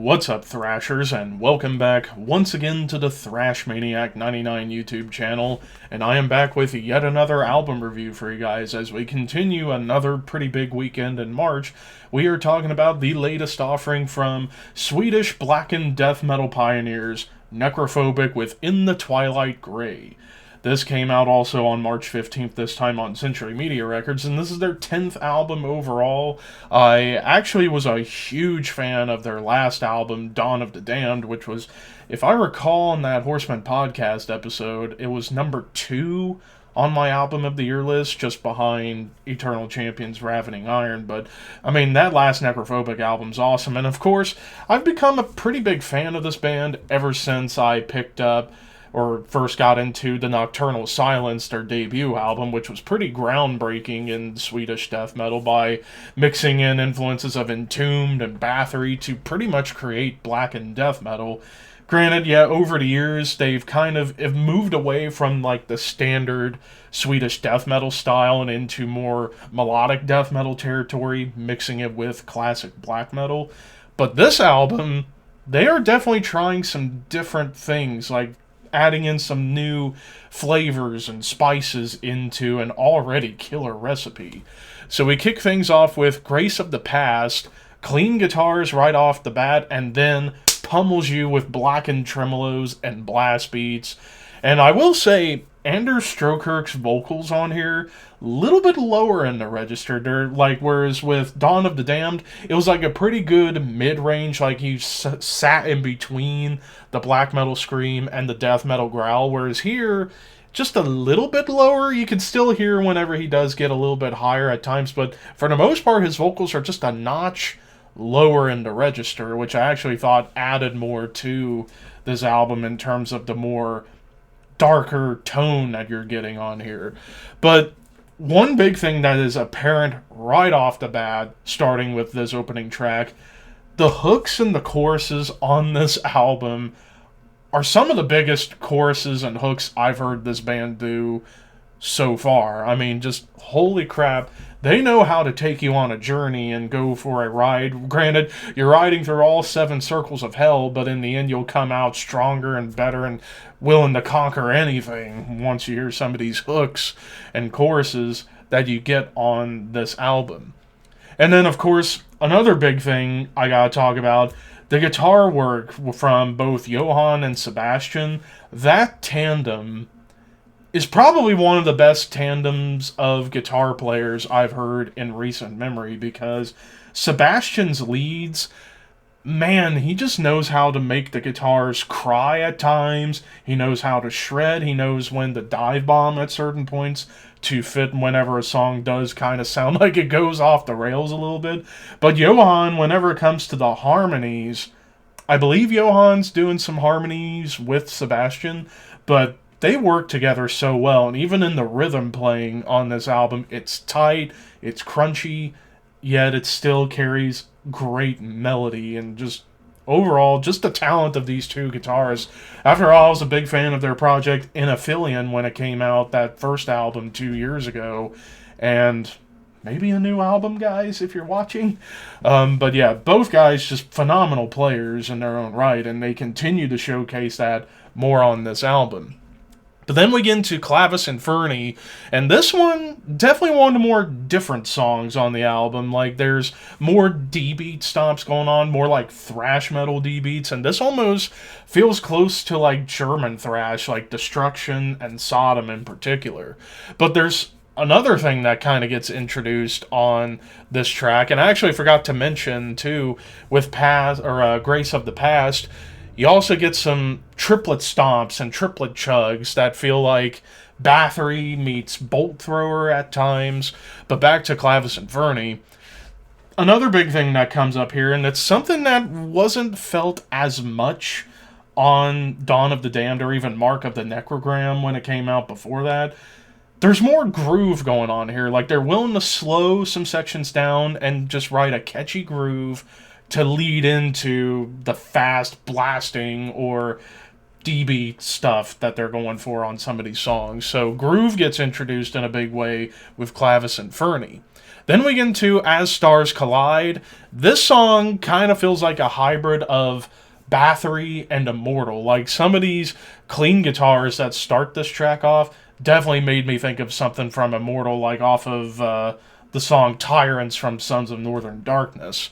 What's up, Thrashers, and welcome back once again to the Thrash Maniac 99 YouTube channel, and I am back with yet another album review for you guys as we continue another pretty big weekend in March. We are talking about the latest offering from Swedish blackened death metal pioneers, Necrophobic with In the Twilight Grey. This came out also on March 15th, this time on Century Media Records, and this is their 10th album overall. I actually was a huge fan of their last album, Dawn of the Damned, which was, if I recall in that Horseman podcast episode, it was number 2 on my album of the year list, just behind Eternal Champions Ravening Iron. But I mean, that last Necrophobic album's awesome, and of course I've become a pretty big fan of this band ever since I picked up or first got into the Nocturnal Silence, their debut album, which was pretty groundbreaking in Swedish death metal by mixing in influences of Entombed and Bathory to pretty much create blackened death metal. Granted, yeah, over the years, they've kind of moved away from like the standard Swedish death metal style and into more melodic death metal territory, mixing it with classic black metal. But this album, they are definitely trying some different things, like adding in some new flavors and spices into an already killer recipe. So we kick things off with Grace of the Past, clean guitars right off the bat, and then pummels you with blackened tremolos and blast beats. And I will say, Anders Strokerk's vocals on here, a little bit lower in the register. They're like, whereas with Dawn of the Damned, it was like a pretty good mid-range, like he sat in between the black metal scream and the death metal growl, whereas here, just a little bit lower. You can still hear whenever he does get a little bit higher at times, but for the most part, his vocals are just a notch lower in the register, which I actually thought added more to this album in terms of the more darker tone that you're getting on here. But one big thing that is apparent right off the bat, starting with this opening track, the hooks and the choruses on this album are some of the biggest choruses and hooks I've heard this band do so far. I mean, just holy crap. They know how to take you on a journey and go for a ride. Granted, you're riding through all 7 circles of hell, but in the end you'll come out stronger and better and willing to conquer anything once you hear some of these hooks and choruses that you get on this album. And then, of course, another big thing I gotta talk about, the guitar work from both Johan and Sebastian. That tandem is probably one of the best tandems of guitar players I've heard in recent memory, because Sebastian's leads, man, he just knows how to make the guitars cry at times. He knows how to shred. He knows when to dive bomb at certain points to fit whenever a song does kind of sound like it goes off the rails a little bit. But Johan, whenever it comes to the harmonies, I believe Johan's doing some harmonies with Sebastian, but they work together so well, and even in the rhythm playing on this album, it's tight, it's crunchy, yet it still carries great melody, and just overall, just the talent of these two guitarists. After all, I was a big fan of their project Inaphilion when it came out, that first album 2 years ago, and maybe a new album, guys, if you're watching. But yeah, both guys just phenomenal players in their own right, and they continue to showcase that more on this album. But then we get into Clavis Inferni, and this one, definitely one of the more different songs on the album. Like, there's more D-beat stomps going on, more like thrash metal D-beats, and this almost feels close to like German thrash, like Destruction and Sodom in particular. But there's another thing that kind of gets introduced on this track, and I actually forgot to mention, too, with Grace of the Past, you also get some triplet stomps and triplet chugs that feel like Bathory meets Bolt Thrower at times. But back to Clavis Inferni. Another big thing that comes up here, and it's something that wasn't felt as much on Dawn of the Damned or even Mark of the Necrogram when it came out before that. There's more groove going on here. Like, they're willing to slow some sections down and just write a catchy groove to lead into the fast blasting or D-beat stuff that they're going for on some of these songs. So groove gets introduced in a big way with Clavis Inferni. Then we get into As Stars Collide. This song kind of feels like a hybrid of Bathory and Immortal. Like, some of these clean guitars that start this track off definitely made me think of something from Immortal, like off of the song Tyrants from Sons of Northern Darkness.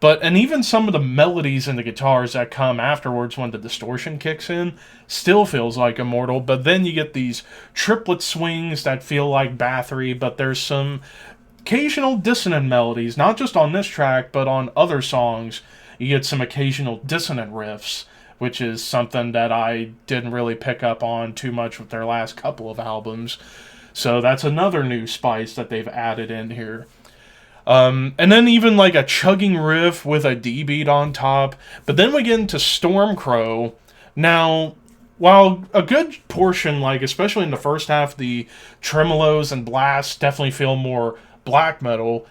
And even some of the melodies in the guitars that come afterwards when the distortion kicks in still feels like Immortal. But then you get these triplet swings that feel like Bathory, but there's some occasional dissonant melodies, not just on this track, but on other songs. You get some occasional dissonant riffs, which is something that I didn't really pick up on too much with their last couple of albums. So that's another new spice that they've added in here. And then even like a chugging riff with a D beat on top. But then we get into Stormcrow. Now, while a good portion, like especially in the first half, the tremolos and blasts definitely feel more black metal,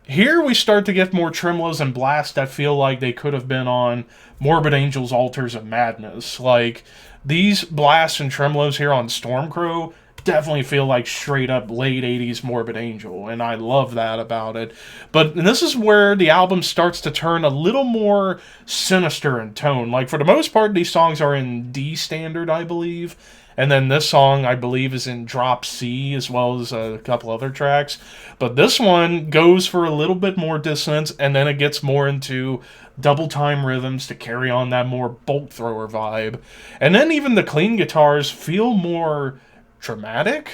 here we start to get more tremolos and blasts that feel like they could have been on Morbid Angel's Altars of Madness. Like, these blasts and tremolos here on Stormcrow definitely feel like straight up late 80s Morbid Angel, and I love that about it. But this is where the album starts to turn a little more sinister in tone. Like, for the most part, these songs are in D standard, I believe. And then this song, I believe, is in drop C, as well as a couple other tracks. But this one goes for a little bit more dissonance, and then it gets more into double time rhythms to carry on that more bolt thrower vibe. And then even the clean guitars feel more dramatic,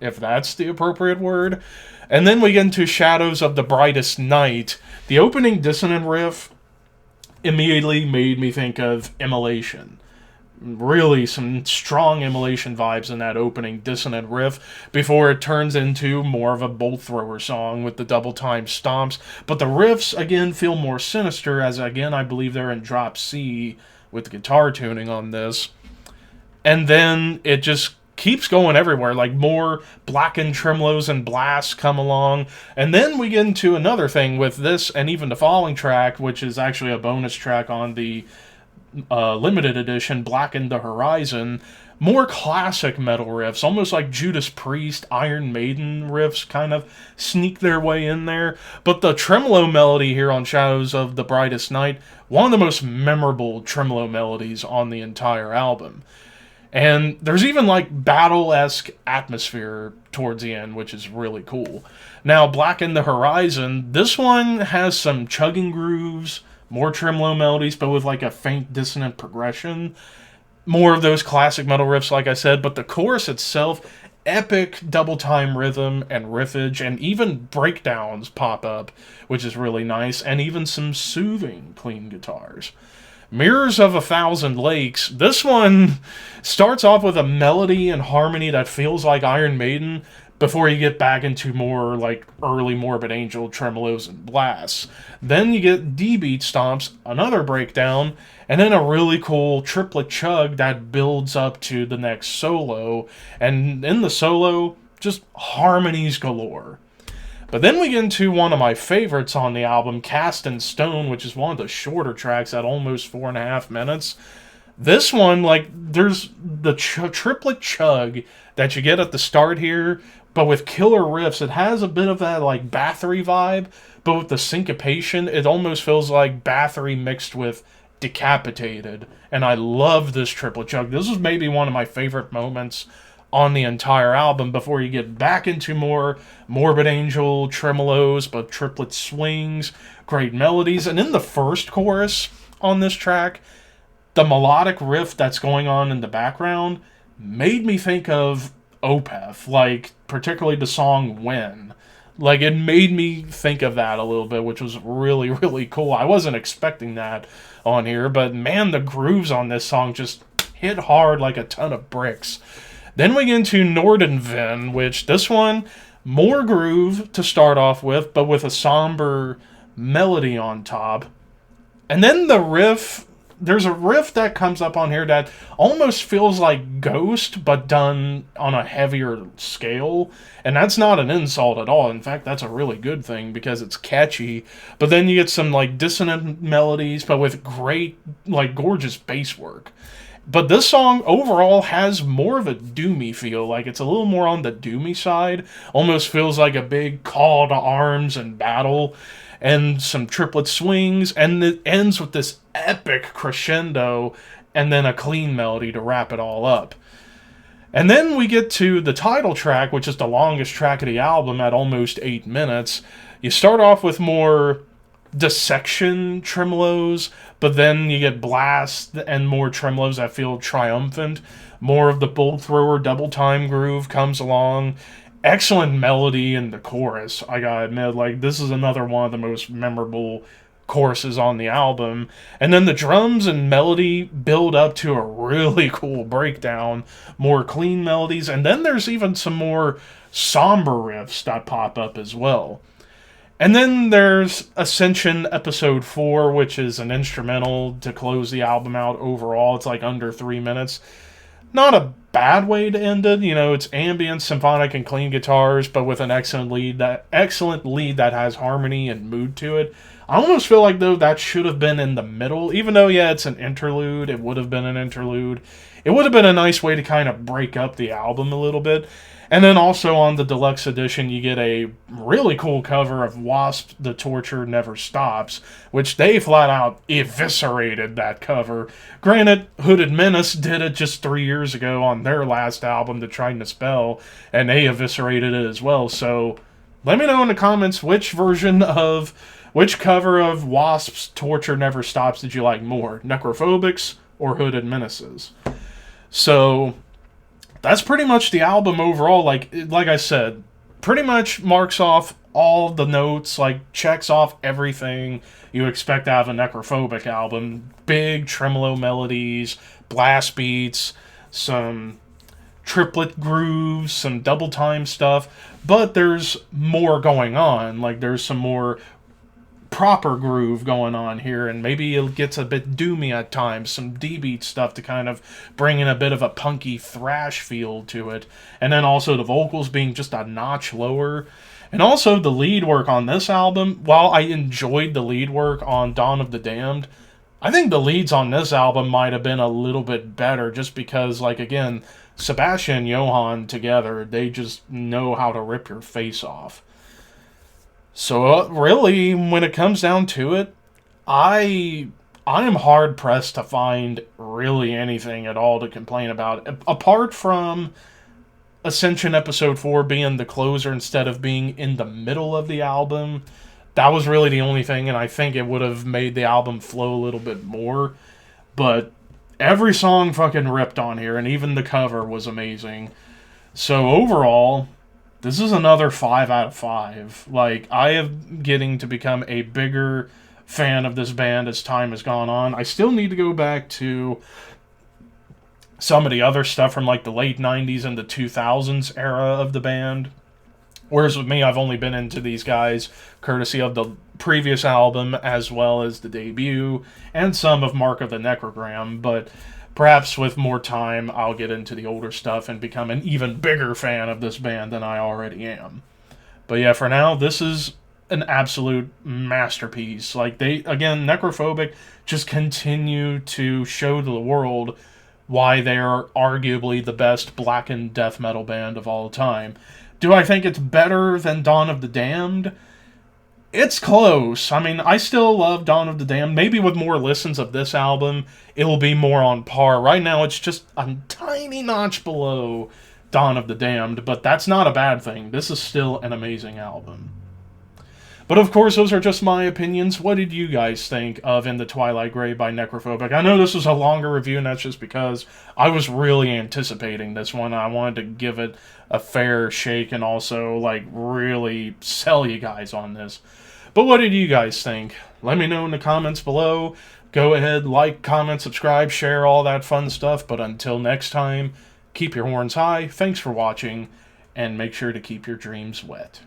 if that's the appropriate word. And then we get into Shadows of the Brightest Night. The opening dissonant riff immediately made me think of Immolation. Really some strong Immolation vibes in that opening dissonant riff before it turns into more of a bolt thrower song with the double time stomps. But the riffs, again, feel more sinister, as, again, I believe they're in drop C with the guitar tuning on this. And then it just keeps going everywhere, like more blackened tremolos and blasts come along. And then we get into another thing with this, and even the following track, which is actually a bonus track on the limited edition, Blackened the Horizon. More classic metal riffs, almost like Judas Priest, Iron Maiden riffs kind of sneak their way in there. But the tremolo melody here on Shadows of the Brightest Night, one of the most memorable tremolo melodies on the entire album. And there's even like battle-esque atmosphere towards the end, which is really cool. Now, Blackened the Horizon, this one has some chugging grooves, more tremolo melodies, but with like a faint dissonant progression. More of those classic metal riffs, like I said, but the chorus itself, epic double time rhythm and riffage, and even breakdowns pop up, which is really nice, and even some soothing clean guitars. Mirrors of a Thousand Lakes, this one starts off with a melody and harmony that feels like Iron Maiden, before you get back into more like early Morbid Angel tremolos and blasts. Then you get D-beat stomps, another breakdown, and then a really cool triplet chug that builds up to the next solo. And in the solo, just harmonies galore. But then we get into one of my favorites on the album, Cast in Stone, which is one of the shorter tracks at almost 4.5 minutes. This one, like, there's the triplet chug that you get at the start here, but with killer riffs. It has a bit of that, like, Bathory vibe, but with the syncopation, it almost feels like Bathory mixed with Decapitated. And I love this triplet chug. This is maybe one of my favorite moments on the entire album before you get back into more Morbid Angel tremolos, but triplet swings, great melodies. And in the first chorus on this track, the melodic riff that's going on in the background made me think of Opeth, like particularly the song When. Like, it made me think of that a little bit, which was really, really cool. I wasn't expecting that on here, but man, the grooves on this song just hit hard like a ton of bricks. Then we get into Nordenvin, which this one, more groove to start off with, but with a somber melody on top. And then the riff there's a riff that comes up on here that almost feels like Ghost, but done on a heavier scale. And that's not an insult at all. In fact, that's a really good thing because it's catchy. But then you get some like dissonant melodies, but with great, like gorgeous bass work. But this song overall has more of a doomy feel. Like it's a little more on the doomy side. Almost feels like a big call to arms and battle. And some triplet swings. And it ends with this epic crescendo. And then a clean melody to wrap it all up. And then we get to the title track, which is the longest track of the album at almost 8 minutes. You start off with more dissection tremolos, but then you get blast and more tremolos that feel triumphant. More of the bolt thrower double time groove comes along. Excellent melody in the chorus, I gotta admit. Like, this is another one of the most memorable choruses on the album. And then the drums and melody build up to a really cool breakdown. More clean melodies. And then there's even some more somber riffs that pop up as well. And then there's Ascension Episode 4, which is an instrumental to close the album out overall. It's like under 3 minutes. Not a bad way to end it. You know, it's ambient, symphonic, and clean guitars, but with an excellent lead that has harmony and mood to it. I almost feel like, though, that should have been in the middle. Even though, yeah, it's an interlude. It would have been an interlude. It would have been a nice way to kind of break up the album a little bit. And then also on the deluxe edition, you get a really cool cover of Wasp, The Torture Never Stops, which they flat out eviscerated that cover. Granted, Hooded Menace did it just 3 years ago on their last album, The Trying to Spell, and they eviscerated it as well. So let me know in the comments which cover of Wasp's Torture Never Stops did you like more, Necrophobic's or Hooded Menace's? So that's pretty much the album overall. Like I said, pretty much marks off all the notes, like checks off everything you expect to have a Necrophobic album. Big tremolo melodies, blast beats, some triplet grooves, some double time stuff, but there's more going on. Like there's some more proper groove going on here, and maybe it gets a bit doomy at times, some D-beat stuff to kind of bring in a bit of a punky thrash feel to it, and then also the vocals being just a notch lower. And also the lead work on this album, while I enjoyed the lead work on Dawn of the Damned, I think the leads on this album might have been a little bit better, just because, like, again, Sebastian and Johann together, they just know how to rip your face off. So really, when it comes down to it, I am hard-pressed to find really anything at all to complain about. Apart from Ascension Episode 4 being the closer instead of being in the middle of the album, that was really the only thing, and I think it would have made the album flow a little bit more. But every song fucking ripped on here, and even the cover was amazing. So overall, this is another 5 out of 5. Like, I am getting to become a bigger fan of this band as time has gone on. I still need to go back to some of the other stuff from, like, the late 90s and the 2000s era of the band. Whereas with me, I've only been into these guys courtesy of the previous album as well as the debut and some of Mark of the Necrogram, but perhaps with more time, I'll get into the older stuff and become an even bigger fan of this band than I already am. But yeah, for now, this is an absolute masterpiece. Like, Necrophobic just continue to show to the world why they are arguably the best blackened death metal band of all time. Do I think it's better than Dawn of the Damned? It's close. I mean, I still love Dawn of the Damned. Maybe with more listens of this album, it'll be more on par. Right now, it's just a tiny notch below Dawn of the Damned, but that's not a bad thing. This is still an amazing album. But of course, those are just my opinions. What did you guys think of In the Twilight Grey by Necrophobic? I know this was a longer review, and that's just because I was really anticipating this one. I wanted to give it a fair shake and also, like, really sell you guys on this. But what did you guys think? Let me know in the comments below. Go ahead, like, comment, subscribe, share, all that fun stuff. But until next time, keep your horns high. Thanks for watching, and make sure to keep your dreams wet.